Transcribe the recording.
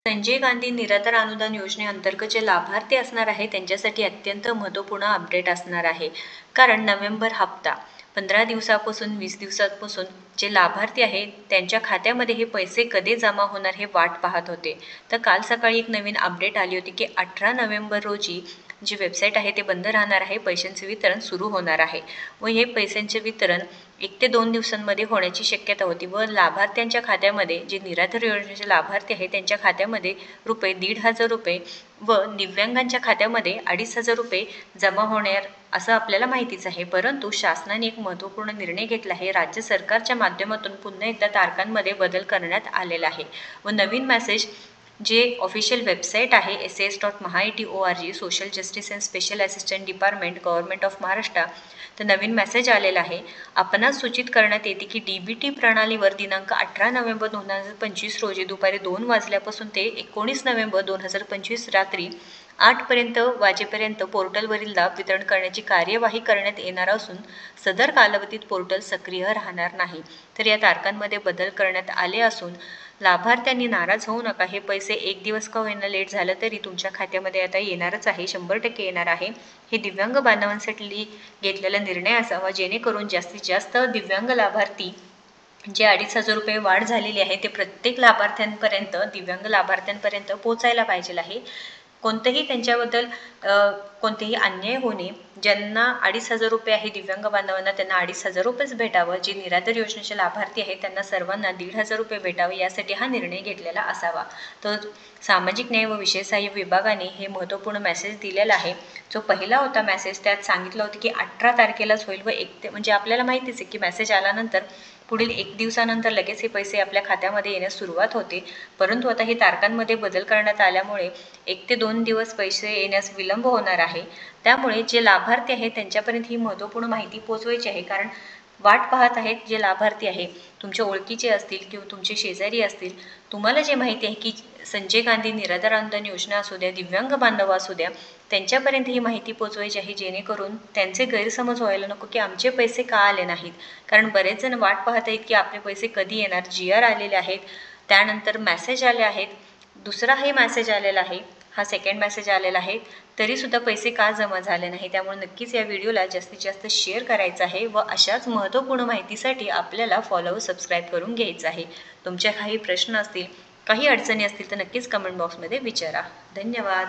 संजय गांधी निराधार अनुदान योजनेअंतर्गत जे लाभार्थी असणार आहे त्यांच्यासाठी अत्यंत महत्त्वपूर्ण अपडेट असणार आहे. कारण नोव्हेंबर हप्ता 15 दिवसापासून 20 दिवसांपासून जे लाभार्थी आहेत त्यांच्या खात्यामध्ये हे पैसे कधी जमा होणार हे वाट पाहत होते. तर काल सकाळी एक नवीन अपडेट आली होती की 18 नोव्हेंबर रोजी जी वेबसाईट आहे ते बंद राहणार आहे, पैशांचे वितरण सुरू होणार आहे व हे पैशांचे वितरण 1 ते 2 दिवसांमध्ये होण्याची शक्यता होती व लाभार्थ्यांच्या खात्यामध्ये जे निराधार योजनेचे लाभार्थी आहे त्यांच्या खात्यामध्ये ₹1,500 व दिव्यांगांच्या खात्यामध्ये ₹2,500 जमा होणार असं आपल्याला माहितीच आहे. परंतु शासनाने एक महत्त्वपूर्ण निर्णय घेतला आहे. राज्य सरकारच्या माध्यमातून पुन्हा एकदा तारखांमध्ये बदल करण्यात आलेला आहे व नवीन मेसेज जे ऑफिशियल वेबसाईट आहे ss.maha.org social justice and special assistant department government of Maharashtra तर नवीन मेसेज आलेला आहे. आपणास सूचित करण्यात येते की DBT प्रणालीवर दिनांक 18 नोव्हेंबर 2025 रोजी दुपारी 2 वाजल्यापासून ते 19 नोव्हेंबर 2025 रात्री 8 वाजेपर्यंत पोर्टलवरील लाभ वितरण करण्याची कार्यवाही करण्यात येणार असून सदर कालावधीत पोर्टल सक्रिय राहणार नाही. तर या तारखांमध्ये बदल करण्यात आले असून लाभार्थ्यांनी नाराज होऊ नका. हे पैसे एक दिवस का होईना लेट झालं तरी तुमच्या खात्यामध्ये आता येणारच आहे, 100% येणार आहे. हे दिव्यांग बांधवांसाठी घेतलेला निर्णय असावा जेणेकरून जास्तीत जास्त दिव्यांग लाभार्थी जे ₹2,500 वाढ झालेली आहे ते प्रत्येक लाभार्थ्यांपर्यंत दिव्यांग लाभार्थ्यांपर्यंत पोहोचायला पाहिजे आहे. कोणतेही त्यांच्याबद्दल कोणतेही अन्याय होणे. ज्यांना ₹2,500 आहे दिव्यांग बांधवांना त्यांना ₹2,500 भेटावं. जे निराधार योजनेचे लाभार्थी आहेत त्यांना सर्वांना ₹1,500 भेटावे यासाठी हा निर्णय घेतलेला असावा. तर सामाजिक न्याय व विशेष सहाय्य विभागाने हे महत्त्वपूर्ण मेसेज दिलेला आहे. जो पहिला होता मेसेज त्यात सांगितलं होतं की 18 तारखेलाच होईल व म्हणजे आपल्याला माहितीच आहे की मेसेज आल्यानंतर पुढील 1 दिवसानंतर लगेच हे पैसे आपल्या खात्यामध्ये येण्यास सुरुवात होते. परंतु आता हे तारखांमध्ये बदल करण्यात आल्यामुळे 1 ते 2 दिवस पैसे येण्यास विलंब होणार आहे. त्यामुळे जे लाभार्थी आहेत त्यांच्यापर्यंत ही महत्त्वपूर्ण माहिती पोहोचवायची आहे. कारण वाट पाहत आहेत जे लाभार्थी आहे तुमच्या ओळखीचे असतील किंवा तुमचे शेजारी असतील. तुम्हाला जे माहिती आहे की संजय गांधी निराधार अनुदान योजना असू द्या, दिव्यांग बांधव असू द्या, त्यांच्यापर्यंत ही माहिती पोहोचवायची आहे जेणेकरून त्यांचे गैरसमज व्हायला नको की आमचे पैसे का आले नाहीत. कारण बरेच जण वाट पाहत आहेत की आपले पैसे कधी येणार. GR आलेले आहेत, त्यानंतर मेसेज आले आहेत, दुसराही मेसेज आलेला आहे, हा सेकंड मेसेज आलेला आहे, तरीसुद्धा पैसे का जमा झाले नाही. त्यामुळे नक्कीच या व्हिडिओला जास्तीत जास्त शेअर करायचं आहे व अशाच महत्त्वपूर्ण माहितीसाठी आपल्याला फॉलो सबस्क्राईब करून घ्यायचं आहे. तुमच्या काही प्रश्न असतील, काही अडचणी असतील तर नक्कीच कमेंट बॉक्समध्ये विचारा. धन्यवाद.